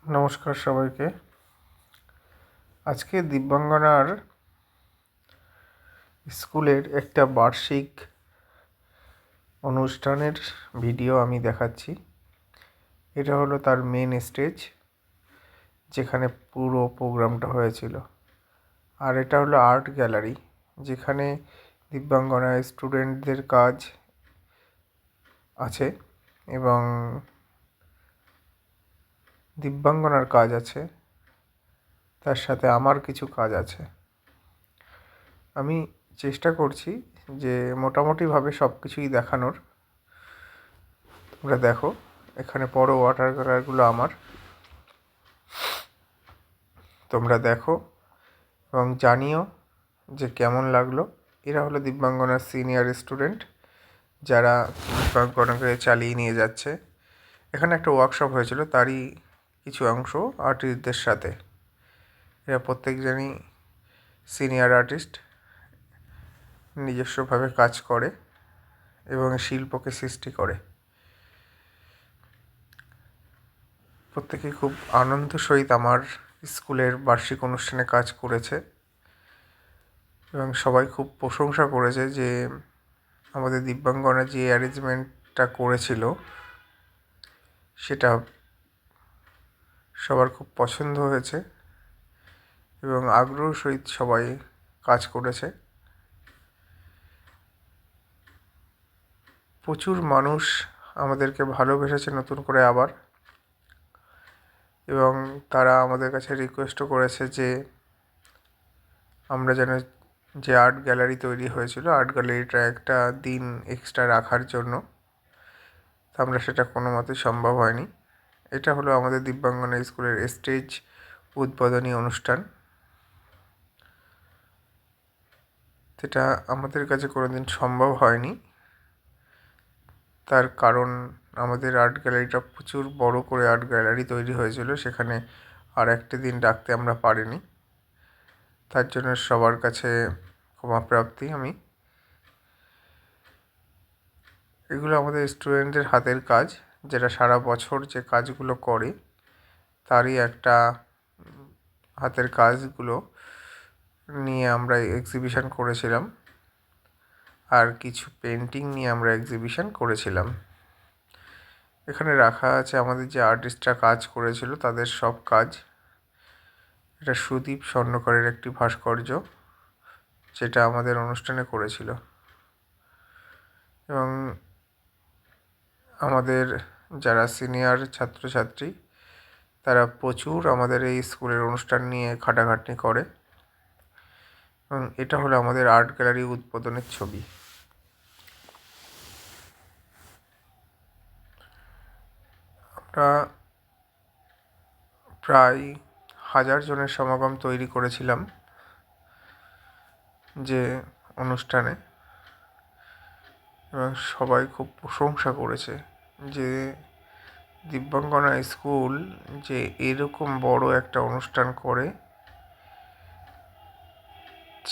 নমস্কার সবাইকে। আজকে দিব্যাঙ্গনার স্কুলের একটা বার্ষিক অনুষ্ঠানের ভিডিও আমি দেখাচ্ছি। এটা হলো তার মেন স্টেজ, যেখানে পুরো প্রোগ্রামটা হয়েছিল। আর এটা হলো আর্ট গ্যালারি, যেখানে দিব্যাঙ্গনার স্টুডেন্টদের কাজ আছে এবং দিব্যাঙ্গনার কাজ আছে, তার সাথে আমার কিছু কাজ আছে। আমি চেষ্টা করছি যে মোটামুটিভাবে সব কিছুই দেখানোর। তোমরা দেখো, এখানে বড় ওয়াটার কালারগুলো আমার, তোমরা দেখো এবং জানিও যে কেমন লাগলো। এরা হলো দিব্যাঙ্গনার সিনিয়র স্টুডেন্ট, যারা দিব্যাঙ্গনাকে চালিয়ে নিয়ে যাচ্ছে। এখানে একটা ওয়ার্কশপ হয়েছিল, তারই কিছু অংশ আর্টিস্টদের সাথে। এরা প্রত্যেকজনই সিনিয়র আর্টিস্ট, নিজস্বভাবে কাজ করে এবং শিল্পকে সৃষ্টি করে। প্রত্যেকে খুব আনন্দ সহিত আমার স্কুলের বার্ষিক অনুষ্ঠানে কাজ করেছে এবং সবাই খুব প্রশংসা করেছে যে আমাদের দিব্যাঙ্গনা যে অ্যারেঞ্জমেন্টটা করেছিল সেটা সবার খুব পছন্দ হয়েছে এবং আগ্রহ সহিত সবাই কাজ করেছে। প্রচুর মানুষ আমাদেরকে ভালোবেসেছে নতুন করে আবার, এবং তারা আমাদের কাছে রিকোয়েস্টও করেছে যে আমরা যেন, যে আর্ট গ্যালারি তৈরি হয়েছিল, আর্ট গ্যালারিটা একটা দিন এক্সট্রা রাখার জন্য। আমরা সেটা কোনো মতেই সম্ভব হয়নি। এটা হলো আমাদের দিব্যাঙ্গনা স্কুলের স্টেজ উদ্বোধনী অনুষ্ঠান। যেটা আমাদের কাছে কোনোদিন সম্ভব হয়নি, তার কারণ আমাদের আর্ট গ্যালারিটা প্রচুর বড় করে আর্ট গ্যালারি তৈরি হয়েছিল, সেখানে আর একটা দিন রাখতে আমরা পারিনি। তার জন্য সবার কাছে ক্ষমা প্রার্থী আমি। এগুলো আমাদের স্টুডেন্টদের হাতের কাজ, যেটা সারা বছর যে কাজগুলো করে তারই একটা হাতের কাজগুলো নিয়ে আমরা এক্সিবিশন করেছিলাম, আর কিছু পেন্টিং নিয়ে আমরা এক্সিবিশন করেছিলাম। এখানে রাখা আছে আমাদের যে আর্টিস্টরা কাজ করেছিল তাদের সব কাজ। এটা সুদীপ স্বর্ণকারের একটি ভাস্কর্য, যেটা আমাদের অনুষ্ঠানে করেছিল। এবং আমাদের যারা সিনিয়র ছাত্রছাত্রী, তারা প্রচুর আমাদের এই স্কুলের অনুষ্ঠান নিয়ে খাটাখাটনি করে। এবং এটা হলো আমাদের আর্ট গ্যালারি উদ্বোধনের ছবি। আমরা প্রায় 1000 জনের সমাগম তৈরি করেছিলাম যে অনুষ্ঠানে, এবং সবাই খুব প্রশংসা করেছে যে দিব্যাঙ্গনা স্কুল যে এরকম বড় একটা অনুষ্ঠান করে,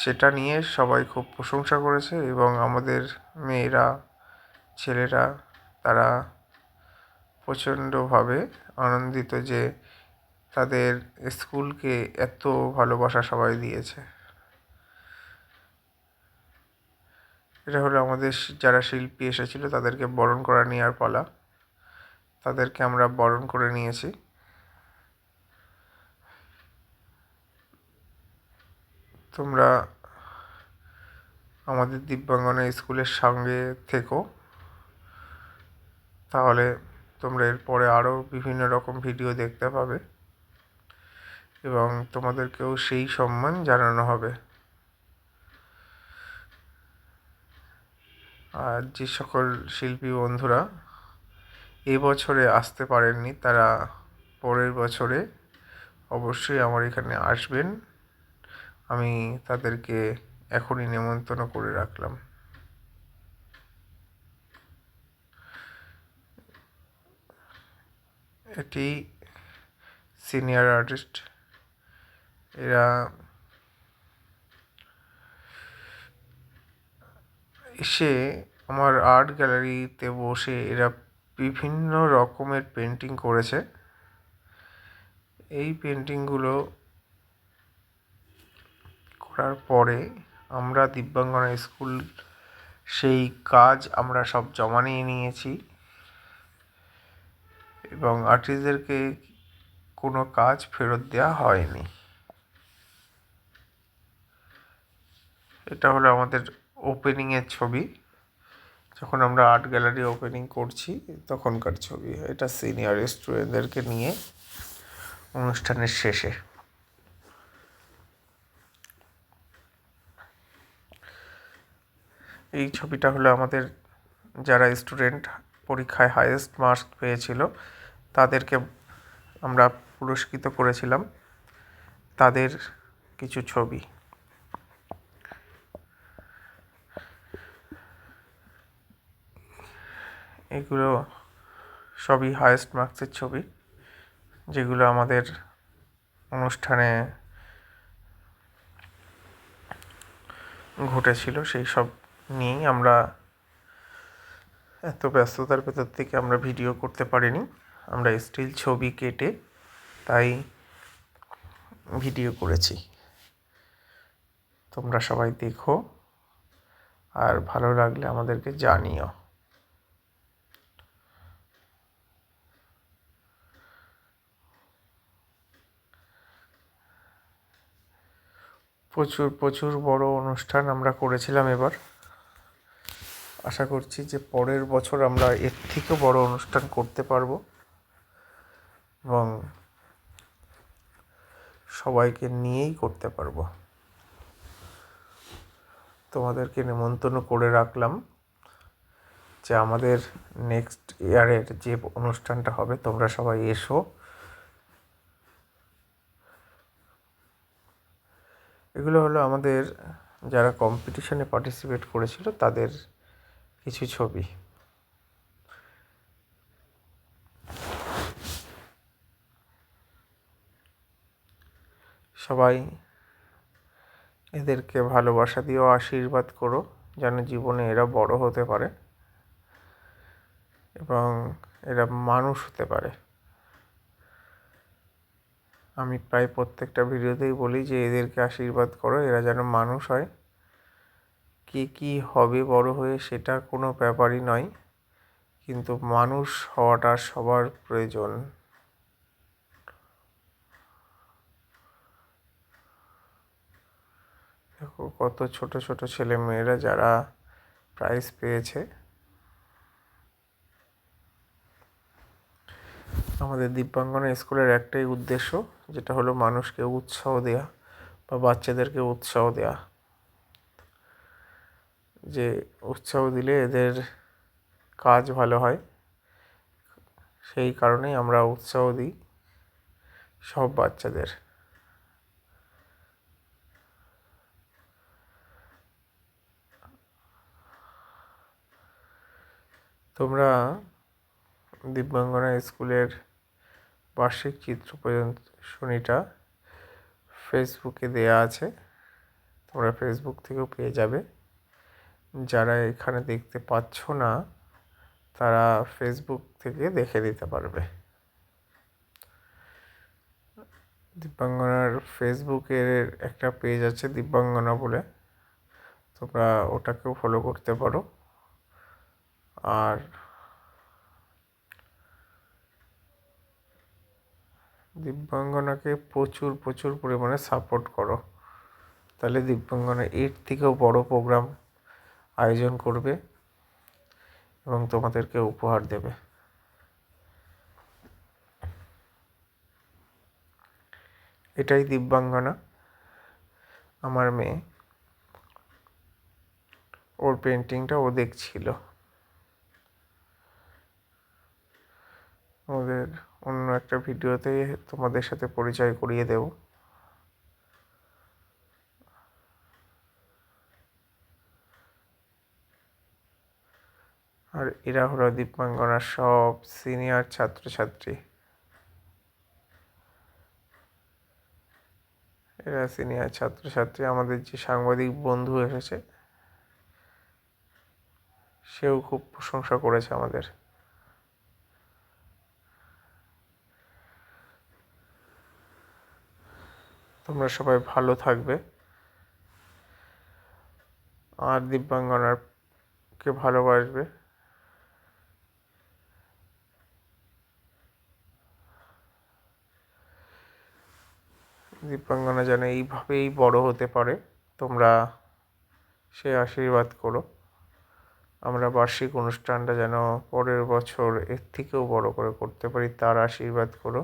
সেটা নিয়ে সবাই খুব প্রশংসা করেছে। এবং আমাদের মেয়েরা, ছেলেরা, তারা প্রচণ্ডভাবে আনন্দিত যে তাদের স্কুলকে এত ভালোবাসা সবাই দিয়েছে। এটা হলো আমাদের যারা শিল্পী এসেছিল তাদেরকে বরণ করা নেওয়ার পালা। তাদেরকে আমরা বরণ করে নিয়েছি। তোমরা আমাদের দিব্যাঙ্গনা স্কুলের সঙ্গে থেকো, তাহলে তোমরা এরপরে আরও বিভিন্ন রকম ভিডিও দেখতে পাবে এবং তোমাদেরকেও সেই সম্মান জানানো হবে। আর যে সকল শিল্পী বন্ধুরা এবছরে আসতে পারেননি, তারা পরের বছরে অবশ্যই আমার এখানে আসবেন। আমি তাদেরকে এখনই নেমন্তন্ন করে রাখলাম। এটি সিনিয়র আর্টিস্ট, এরা এসে আমার আর্ট গ্যালারিতে বসে এরা বিভিন্ন রকমের পেন্টিং করেছে। এই পেন্টিংগুলো করার পরে আমরা দিব্যাঙ্গনা স্কুল সেই কাজ আমরা সব জমা নিয়ে নিয়েছি এবং আর্টিস্টদেরকে কোনো কাজ ফেরত দেওয়া হয়নি। এটা হলো আমাদের ওপেনিংয়ের ছবি, যখন আমরা আর্ট গ্যালারি ওপেনিং করছি তখনকার ছবি। এটা সিনিয়র স্টুডেন্টদেরকে নিয়ে অনুষ্ঠানের শেষে। এই ছবিটা হলো আমাদের যারা স্টুডেন্ট পরীক্ষায় হাইয়েস্ট মার্কস পেয়েছিল তাদেরকে আমরা পুরস্কৃত করেছিলাম, তাদের কিছু ছবি। এগুলো সবই হাইয়েস্ট মার্কসের ছবি, যেগুলো আমাদের অনুষ্ঠানে ঘটেছিল। সেই সব নিয়েই আমরা এত ব্যস্ততার ভেতর থেকে আমরা ভিডিও করতে পারিনি, আমরা স্টিল ছবি কেটে তাই ভিডিও করেছি। তোমরা সবাই দেখো আর ভালো লাগলে আমাদেরকে জানিও। প্রচুর প্রচুর বড় অনুষ্ঠান আমরা করেছিলাম এবার। আশা করছি যে পরের বছর আমরা এর থেকেও বড় অনুষ্ঠান করতে পারবো এবং সবাইকে নিয়েই করতে পারবো। তোমাদেরকে নিমন্ত্রণ করে রাখলাম যে আমাদের নেক্সট ইয়ারের যে অনুষ্ঠানটা হবে তোমরা সবাই এসো। এগুলো হলো আমাদের যারা কম্পিটিশনে পার্টিসিপেট করেছিল তাদের কিছু ছবি। সবাই এদেরকে ভালোবাসা দিয়েও আশীর্বাদ করো যেন জীবনে এরা বড় হতে পারে এবং এরা মানুষ হতে পারে। আমি প্রায় প্রত্যেকটা ভিডিওতেই বলি যে এদেরকে আশীর্বাদ করো, এরা যেন মানুষ হয়। কে কী হবে বড় হয়ে সেটা কোনো ব্যাপারই নয়, কিন্তু মানুষ হওয়াটা সবার প্রয়োজন। দেখো কত ছোট ছোট ছেলে মেয়েরা যারা প্রাইজ পেয়েছে। আমাদের দিব্যাঙ্গনা স্কুলের একটাই উদ্দেশ্য, যেটা হলো মানুষকে উৎসাহ দেয়া বা বাচ্চাদেরকে উৎসাহ দেয়া, যে উৎসাহ দিলে এদের কাজ ভালো হয়। সেই কারণেই আমরা উৎসাহ দিই সব বাচ্চাদের। তোমরা দিব্যাঙ্গনা স্কুলের বার্ষিক চিত্র প্রদর্শনীটা ফেসবুকে দেয়া আছে, তোমরা ফেসবুক থেকেও পেয়ে যাবে। যারা এখানে দেখতে পাচ্ছ না তারা ফেসবুক থেকে দেখে দিতে পারবে। দিব্যাঙ্গনার ফেসবুকের একটা পেজ আছে দিব্যাঙ্গনা বলে, তোমরা ওটাকেও ফলো করতে পারো। আর দিব্যাঙ্গনাকে প্রচুর প্রচুর পরিমাণে সাপোর্ট করো, তাহলে দিব্যাঙ্গনা এর থেকেও বড় প্রোগ্রাম আয়োজন করবে এবং তোমাদেরকে উপহার দেবে। এটাই দিব্যাঙ্গনা, আমার মেয়ে। ওর পেন্টিংটা ও দেখছিল। ওদের অন্য একটা ভিডিওতে তোমাদের সাথে পরিচয় করিয়ে দেব। আর এরা হলো দিব্যাঙ্গনার সব সিনিয়র ছাত্রছাত্রী। এরা সিনিয়র ছাত্রছাত্রী। আমাদের যে সাংবাদিক বন্ধু এসেছে সেও খুব প্রশংসা করেছে আমাদের। তোমরা সবাই ভালো থাকবে আর দিব্যাঙ্গনাকে ভালোবাসবে। দিব্যাঙ্গনা যেন এইভাবেই বড় হতে পারে, তোমরা সে আশীর্বাদ করো। আমরা বার্ষিক অনুষ্ঠানটা যেন পরের বছর এর থেকেও বড় করে করতে পারি, তার আশীর্বাদ করো।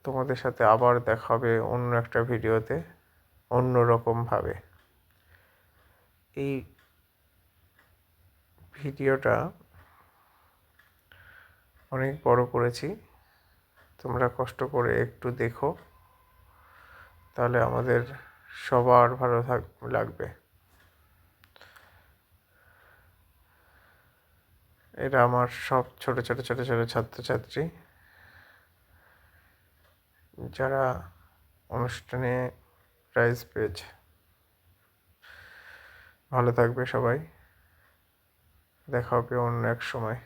তোমাদের সাথে আবার দেখা হবে অন্য একটা ভিডিওতে, অন্য রকমভাবে। এই ভিডিওটা অনেক বড় করেছি, তোমরা কষ্ট করে একটু দেখো, তাহলে আমাদের সবার ভালো লাগবে। এরা আমার সব ছোট ছোট ছোট ছোট ছাত্রছাত্রী, যারা অনুষ্ঠানে প্রাইজ পেয়েছে। ভালো থাকবে সবাই, দেখা হবে অন্য এক সময়।